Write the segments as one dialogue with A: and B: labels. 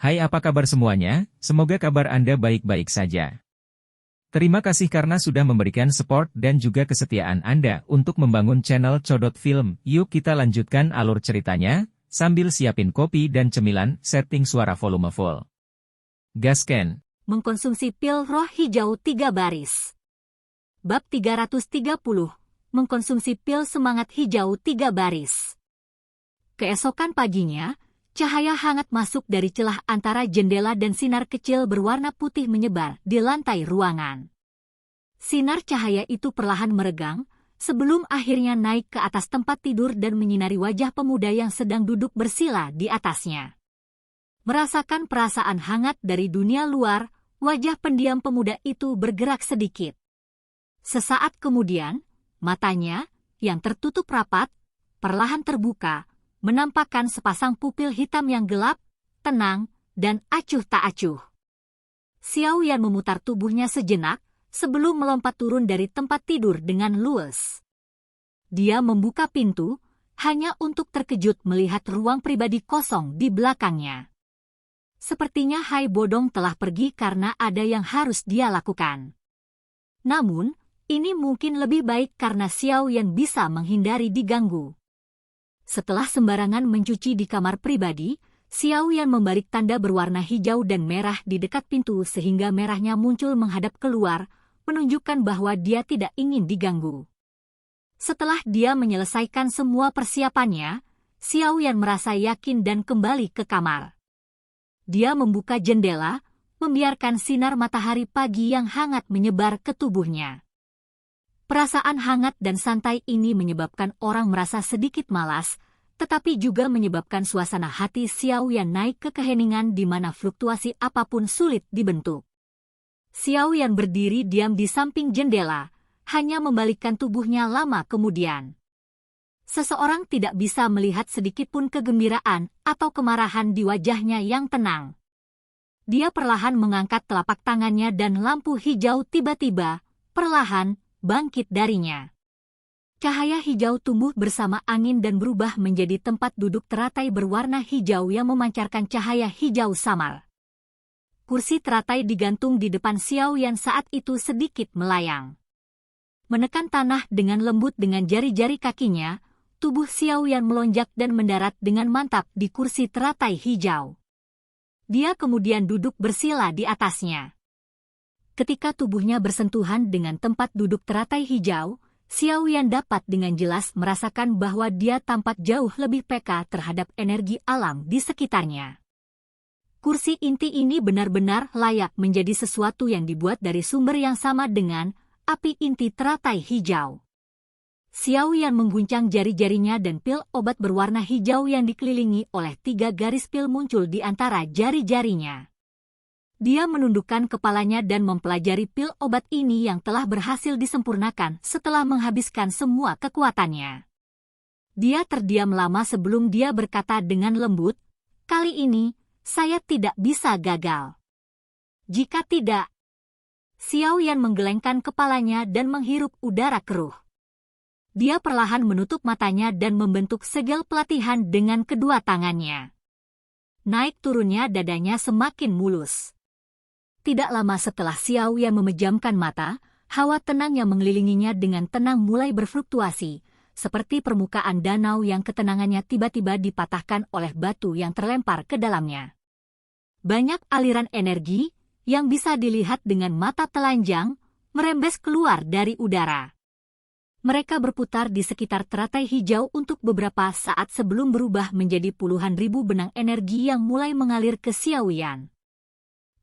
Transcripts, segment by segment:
A: Hai, apa kabar semuanya? Semoga kabar Anda baik-baik saja. Terima kasih karena sudah memberikan support dan juga kesetiaan Anda untuk membangun channel Codot Film. Yuk kita lanjutkan alur ceritanya, sambil siapin kopi dan cemilan, setting suara volume full. Gasken.
B: Mengkonsumsi pil roh hijau 3 baris. Bab 330. Mengkonsumsi pil semangat hijau 3 baris. Keesokan paginya, cahaya hangat masuk dari celah antara jendela dan sinar kecil berwarna putih menyebar di lantai ruangan. Sinar cahaya itu perlahan meregang, sebelum akhirnya naik ke atas tempat tidur dan menyinari wajah pemuda yang sedang duduk bersila di atasnya. Merasakan perasaan hangat dari dunia luar, wajah pendiam pemuda itu bergerak sedikit. Sesaat kemudian, matanya, yang tertutup rapat, perlahan terbuka, menampakkan sepasang pupil hitam yang gelap, tenang, dan acuh tak acuh. Xiao Yan memutar tubuhnya sejenak, sebelum melompat turun dari tempat tidur dengan luwes. Dia membuka pintu, hanya untuk terkejut melihat ruang pribadi kosong di belakangnya. Sepertinya Hai Bodong telah pergi karena ada yang harus dia lakukan. Namun, ini mungkin lebih baik karena Xiao Yan bisa menghindari diganggu. Setelah sembarangan mencuci di kamar pribadi, Xiao Yan membalik tanda berwarna hijau dan merah di dekat pintu sehingga merahnya muncul menghadap keluar, menunjukkan bahwa dia tidak ingin diganggu. Setelah dia menyelesaikan semua persiapannya, Xiao Yan merasa yakin dan kembali ke kamar. Dia membuka jendela, membiarkan sinar matahari pagi yang hangat menyebar ke tubuhnya. Perasaan hangat dan santai ini menyebabkan orang merasa sedikit malas, tetapi juga menyebabkan suasana hati Xiao Yan naik ke keheningan di mana fluktuasi apapun sulit dibentuk. Xiao Yan berdiri diam di samping jendela, hanya membalikkan tubuhnya lama kemudian. Seseorang tidak bisa melihat sedikitpun kegembiraan atau kemarahan di wajahnya yang tenang. Dia perlahan mengangkat telapak tangannya dan lampu hijau tiba-tiba, perlahan, bangkit darinya. Cahaya hijau tumbuh bersama angin dan berubah menjadi tempat duduk teratai berwarna hijau yang memancarkan cahaya hijau samar. Kursi teratai digantung di depan Xiao Yan saat itu sedikit melayang. Menekan tanah dengan lembut dengan jari-jari kakinya, tubuh Xiao Yan melonjak dan mendarat dengan mantap di kursi teratai hijau. Dia kemudian duduk bersila di atasnya. Ketika tubuhnya bersentuhan dengan tempat duduk teratai hijau, Xiao Yan dapat dengan jelas merasakan bahwa dia tampak jauh lebih peka terhadap energi alam di sekitarnya. Kursi inti ini benar-benar layak menjadi sesuatu yang dibuat dari sumber yang sama dengan api inti teratai hijau. Xiao Yan mengguncang jari-jarinya dan pil obat berwarna hijau yang dikelilingi oleh 3 garis pil muncul di antara jari-jarinya. Dia menundukkan kepalanya dan mempelajari pil obat ini yang telah berhasil disempurnakan setelah menghabiskan semua kekuatannya. Dia terdiam lama sebelum dia berkata dengan lembut, "Kali ini, saya tidak bisa gagal." Jika tidak, Xiao Yan menggelengkan kepalanya dan menghirup udara keruh. Dia perlahan menutup matanya dan membentuk segel pelatihan dengan kedua tangannya. Naik turunnya dadanya semakin mulus. Tidak lama setelah Xiao Yan memejamkan mata, hawa tenang yang mengelilinginya dengan tenang mulai berfluktuasi, seperti permukaan danau yang ketenangannya tiba-tiba dipatahkan oleh batu yang terlempar ke dalamnya. Banyak aliran energi, yang bisa dilihat dengan mata telanjang, merembes keluar dari udara. Mereka berputar di sekitar teratai hijau untuk beberapa saat sebelum berubah menjadi puluhan ribu benang energi yang mulai mengalir ke Xiao Yan.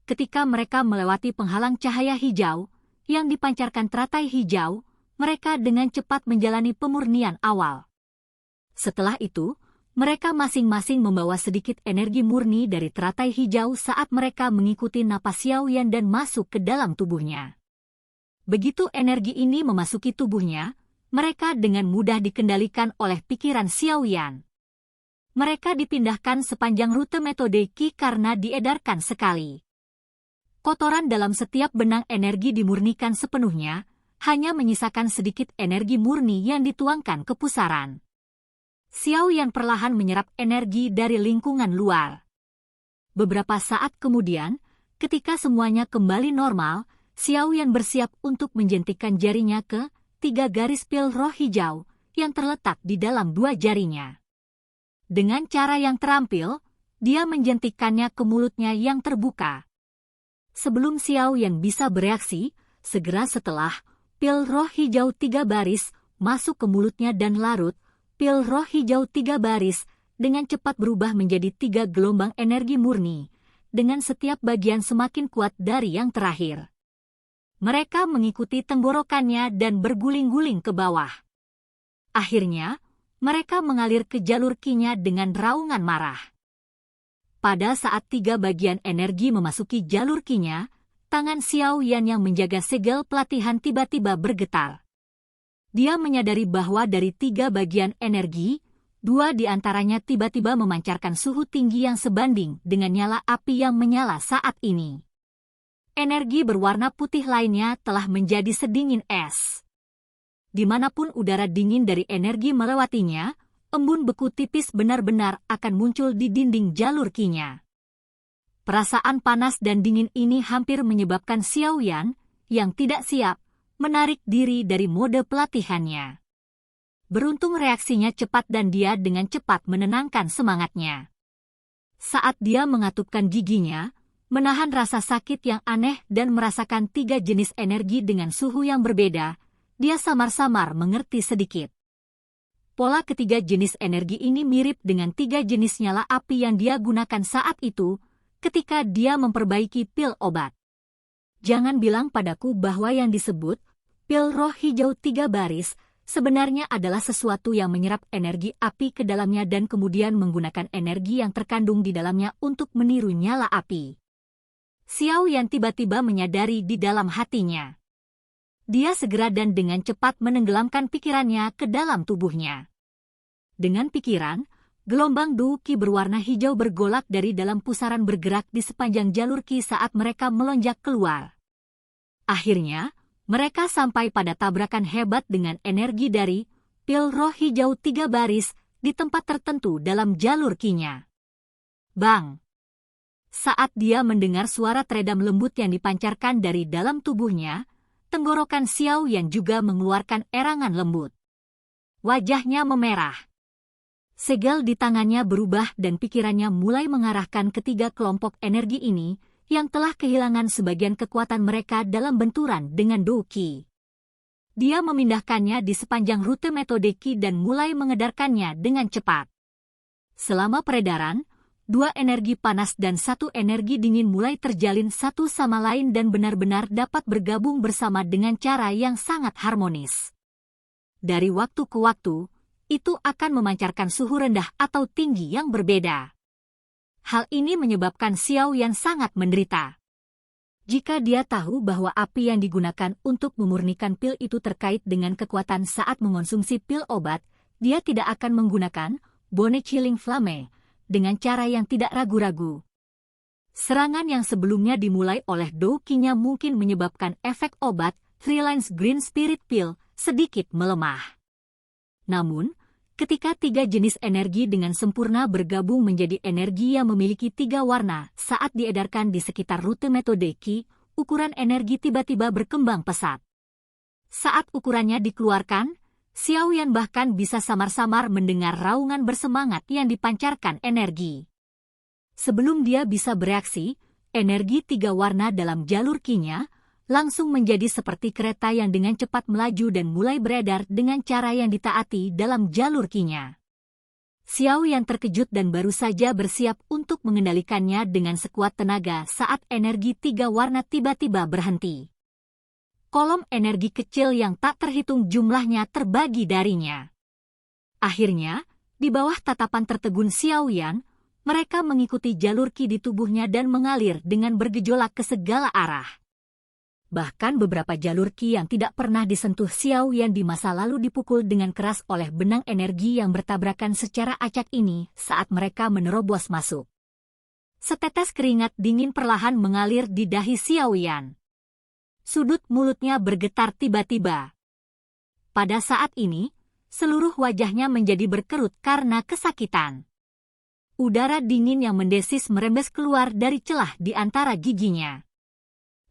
B: Ketika mereka melewati penghalang cahaya hijau, yang dipancarkan teratai hijau, mereka dengan cepat menjalani pemurnian awal. Setelah itu, mereka masing-masing membawa sedikit energi murni dari teratai hijau saat mereka mengikuti napas Xiao Yan dan masuk ke dalam tubuhnya. Begitu energi ini memasuki tubuhnya, mereka dengan mudah dikendalikan oleh pikiran Xiao Yan. Mereka dipindahkan sepanjang rute metode Qi karena diedarkan sekali. Kotoran dalam setiap benang energi dimurnikan sepenuhnya, hanya menyisakan sedikit energi murni yang dituangkan ke pusaran. Xiao Yan perlahan menyerap energi dari lingkungan luar. Beberapa saat kemudian, ketika semuanya kembali normal, Xiao Yan bersiap untuk menjentikkan jarinya ke 3 garis pil roh hijau yang terletak di dalam 2 jarinya. Dengan cara yang terampil, dia menjentikkannya ke mulutnya yang terbuka. Sebelum Xiao Yan bisa bereaksi, segera setelah pil roh hijau 3 baris masuk ke mulutnya dan larut, pil roh hijau 3 baris dengan cepat berubah menjadi 3 gelombang energi murni, dengan setiap bagian semakin kuat dari yang terakhir. Mereka mengikuti tenggorokannya dan berguling-guling ke bawah. Akhirnya, mereka mengalir ke jalur Qi-nya dengan raungan marah. Pada saat 3 bagian energi memasuki jalur Qi-nya, tangan Xiao Yan yang menjaga segel pelatihan tiba-tiba bergetar. Dia menyadari bahwa dari 3 bagian energi, 2 di antaranya tiba-tiba memancarkan suhu tinggi yang sebanding dengan nyala api yang menyala saat ini. Energi berwarna putih lainnya telah menjadi sedingin es. Dimanapun udara dingin dari energi melewatinya, embun beku tipis benar-benar akan muncul di dinding jalur Qi-nya. Perasaan panas dan dingin ini hampir menyebabkan Xiao Yan, yang tidak siap, menarik diri dari mode pelatihannya. Beruntung reaksinya cepat dan dia dengan cepat menenangkan semangatnya. Saat dia mengatupkan giginya, menahan rasa sakit yang aneh dan merasakan 3 jenis energi dengan suhu yang berbeda, dia samar-samar mengerti sedikit. Pola ketiga jenis energi ini mirip dengan 3 jenis nyala api yang dia gunakan saat itu, ketika dia memperbaiki pil obat. Jangan bilang padaku bahwa yang disebut pil roh hijau 3 baris sebenarnya adalah sesuatu yang menyerap energi api ke dalamnya dan kemudian menggunakan energi yang terkandung di dalamnya untuk meniru nyala api. Xiao Yan tiba-tiba menyadari di dalam hatinya. Dia segera dan dengan cepat menenggelamkan pikirannya ke dalam tubuhnya. Dengan pikiran, gelombang Du Qi berwarna hijau bergolak dari dalam pusaran bergerak di sepanjang jalur Qi saat mereka melonjak keluar. Akhirnya, mereka sampai pada tabrakan hebat dengan energi dari pil roh hijau 3 baris di tempat tertentu dalam jalur Qi-nya. Bang! Saat dia mendengar suara teredam lembut yang dipancarkan dari dalam tubuhnya, tenggorokan Xiao Yan juga mengeluarkan erangan lembut. Wajahnya memerah. Segel di tangannya berubah dan pikirannya mulai mengarahkan ketiga kelompok energi ini yang telah kehilangan sebagian kekuatan mereka dalam benturan dengan Du Qi. Dia memindahkannya di sepanjang rute metode Qi dan mulai mengedarkannya dengan cepat. Selama peredaran, 2 energi panas dan 1 energi dingin mulai terjalin satu sama lain dan benar-benar dapat bergabung bersama dengan cara yang sangat harmonis. Dari waktu ke waktu, itu akan memancarkan suhu rendah atau tinggi yang berbeda. Hal ini menyebabkan Xiao Yan sangat menderita. Jika dia tahu bahwa api yang digunakan untuk memurnikan pil itu terkait dengan kekuatan saat mengonsumsi pil obat, dia tidak akan menggunakan Bone Chilling Flame dengan cara yang tidak ragu-ragu. Serangan yang sebelumnya dimulai oleh Du Qi-nya mungkin menyebabkan efek obat Three Lines Green Spirit Pill sedikit melemah. Namun, ketika 3 jenis energi dengan sempurna bergabung menjadi energi yang memiliki 3 warna saat diedarkan di sekitar rute metode Qi, ukuran energi tiba-tiba berkembang pesat. Saat ukurannya dikeluarkan, Xiao Yan bahkan bisa samar-samar mendengar raungan bersemangat yang dipancarkan energi. Sebelum dia bisa bereaksi, energi 3 warna dalam jalur Qi-nya langsung menjadi seperti kereta yang dengan cepat melaju dan mulai beredar dengan cara yang ditaati dalam jalur Qi-nya. Xiao Yan terkejut dan baru saja bersiap untuk mengendalikannya dengan sekuat tenaga saat energi 3 warna tiba-tiba berhenti. Kolom energi kecil yang tak terhitung jumlahnya terbagi darinya. Akhirnya, di bawah tatapan tertegun Xiao Yan, mereka mengikuti jalur Qi di tubuhnya dan mengalir dengan bergejolak ke segala arah. Bahkan beberapa jalur Qi yang tidak pernah disentuh Xiao Yan di masa lalu dipukul dengan keras oleh benang energi yang bertabrakan secara acak ini saat mereka menerobos masuk. Setetes keringat dingin perlahan mengalir di dahi Xiao Yan. Sudut mulutnya bergetar tiba-tiba. Pada saat ini, seluruh wajahnya menjadi berkerut karena kesakitan. Udara dingin yang mendesis merembes keluar dari celah di antara giginya.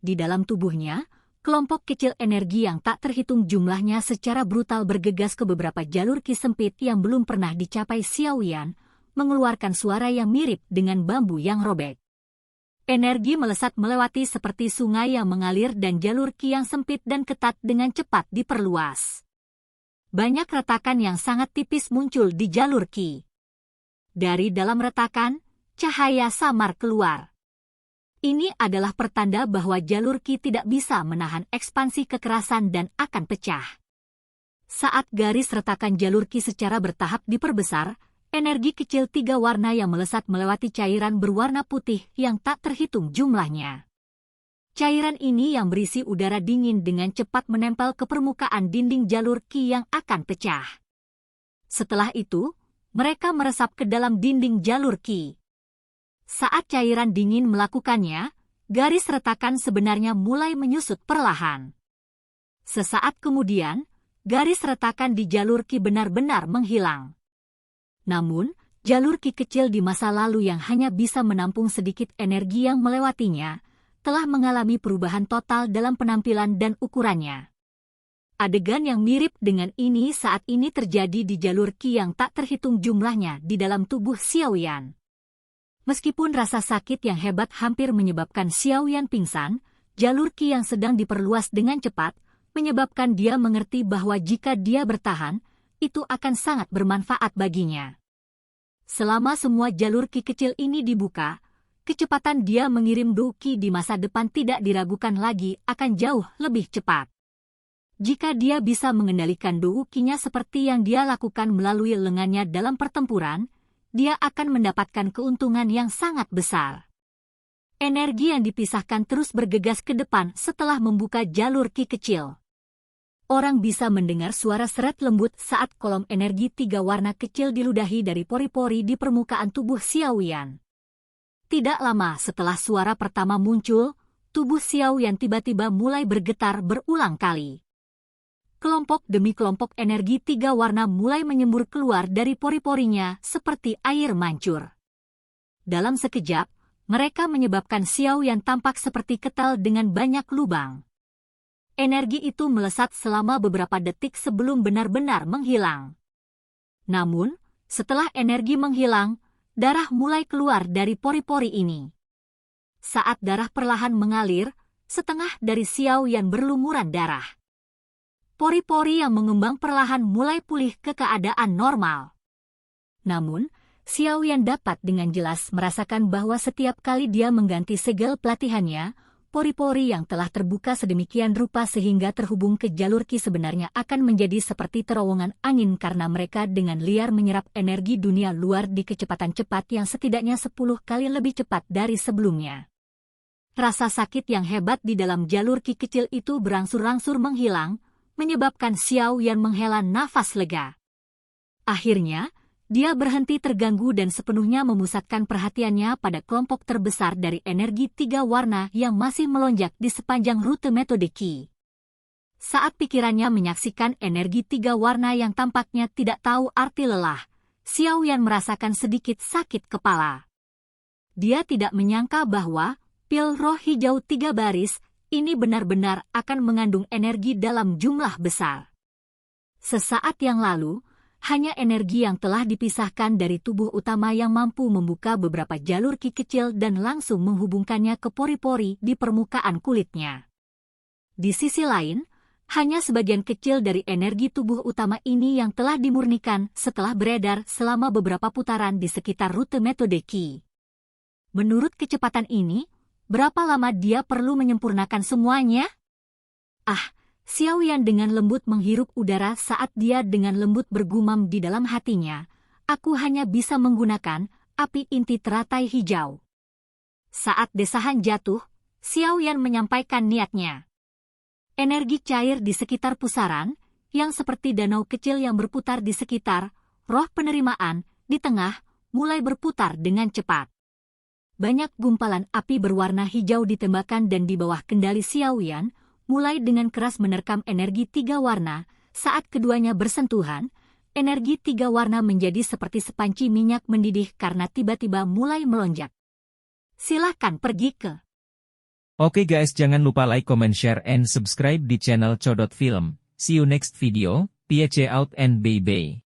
B: Di dalam tubuhnya, kelompok kecil energi yang tak terhitung jumlahnya secara brutal bergegas ke beberapa jalur ki sempit yang belum pernah dicapai Xiaoyan, mengeluarkan suara yang mirip dengan bambu yang robek. Energi melesat melewati seperti sungai yang mengalir dan jalur ki yang sempit dan ketat dengan cepat diperluas. Banyak retakan yang sangat tipis muncul di jalur ki. Dari dalam retakan, cahaya samar keluar. Ini adalah pertanda bahwa jalur ki tidak bisa menahan ekspansi kekerasan dan akan pecah. Saat garis retakan jalur ki secara bertahap diperbesar, energi kecil 3 warna yang melesat melewati cairan berwarna putih yang tak terhitung jumlahnya. Cairan ini yang berisi udara dingin dengan cepat menempel ke permukaan dinding jalur ki yang akan pecah. Setelah itu, mereka meresap ke dalam dinding jalur ki. Saat cairan dingin melakukannya, garis retakan sebenarnya mulai menyusut perlahan. Sesaat kemudian, garis retakan di jalur ki benar-benar menghilang. Namun, jalur ki kecil di masa lalu yang hanya bisa menampung sedikit energi yang melewatinya, telah mengalami perubahan total dalam penampilan dan ukurannya. Adegan yang mirip dengan ini saat ini terjadi di jalur ki yang tak terhitung jumlahnya di dalam tubuh Xiaoyan. Meskipun rasa sakit yang hebat hampir menyebabkan Xiaoyan pingsan, jalur ki yang sedang diperluas dengan cepat, menyebabkan dia mengerti bahwa jika dia bertahan, itu akan sangat bermanfaat baginya. Selama semua jalur ki kecil ini dibuka, kecepatan dia mengirim Du Qi di masa depan tidak diragukan lagi akan jauh lebih cepat. Jika dia bisa mengendalikan Du Qi-nya seperti yang dia lakukan melalui lengannya dalam pertempuran, dia akan mendapatkan keuntungan yang sangat besar. Energi yang dipisahkan terus bergegas ke depan setelah membuka jalur ki kecil. Orang bisa mendengar suara seret lembut saat kolom energi 3 warna kecil diludahi dari pori-pori di permukaan tubuh Xiaoyan. Tidak lama setelah suara pertama muncul, tubuh Xiaoyan tiba-tiba mulai bergetar berulang kali. Kelompok demi kelompok energi 3 warna mulai menyembur keluar dari pori-porinya seperti air mancur. Dalam sekejap, mereka menyebabkan Xiaoyan tampak seperti ketal dengan banyak lubang. Energi itu melesat selama beberapa detik sebelum benar-benar menghilang. Namun, setelah energi menghilang, darah mulai keluar dari pori-pori ini. Saat darah perlahan mengalir, setengah dari Xiaoyan berlumuran darah. Pori-pori yang mengembang perlahan mulai pulih ke keadaan normal. Namun, Xiaoyan dapat dengan jelas merasakan bahwa setiap kali dia mengganti segel pelatihannya, pori-pori yang telah terbuka sedemikian rupa sehingga terhubung ke jalur ki sebenarnya akan menjadi seperti terowongan angin karena mereka dengan liar menyerap energi dunia luar di kecepatan cepat yang setidaknya 10 kali lebih cepat dari sebelumnya. Rasa sakit yang hebat di dalam jalur ki kecil itu berangsur-angsur menghilang, menyebabkan Xiaoyan menghela nafas lega. Akhirnya, dia berhenti terganggu dan sepenuhnya memusatkan perhatiannya pada kelompok terbesar dari energi 3 warna yang masih melonjak di sepanjang rute metode Qi. Saat pikirannya menyaksikan energi 3 warna yang tampaknya tidak tahu arti lelah, Xiaoyan merasakan sedikit sakit kepala. Dia tidak menyangka bahwa pil roh hijau 3 baris ini benar-benar akan mengandung energi dalam jumlah besar. Sesaat yang lalu, hanya energi yang telah dipisahkan dari tubuh utama yang mampu membuka beberapa jalur ki kecil dan langsung menghubungkannya ke pori-pori di permukaan kulitnya. Di sisi lain, hanya sebagian kecil dari energi tubuh utama ini yang telah dimurnikan setelah beredar selama beberapa putaran di sekitar rute metode Qi. Menurut kecepatan ini, berapa lama dia perlu menyempurnakan semuanya? Xiaoyan dengan lembut menghirup udara saat dia dengan lembut bergumam di dalam hatinya, aku hanya bisa menggunakan api inti teratai hijau. Saat desahan jatuh, Xiaoyan menyampaikan niatnya. Energi cair di sekitar pusaran, yang seperti danau kecil yang berputar di sekitar, roh penerimaan, di tengah, mulai berputar dengan cepat. Banyak gumpalan api berwarna hijau ditembakkan dan di bawah kendali Xiaoyan, mulai dengan keras menerkam energi 3 warna, saat keduanya bersentuhan, energi 3 warna menjadi seperti sepanci minyak mendidih karena tiba-tiba mulai melonjak. Silahkan pergi ke.
A: Oke guys, jangan lupa like, comment, share, and subscribe di channel Codot Film. See you next video, peace out and bye-bye.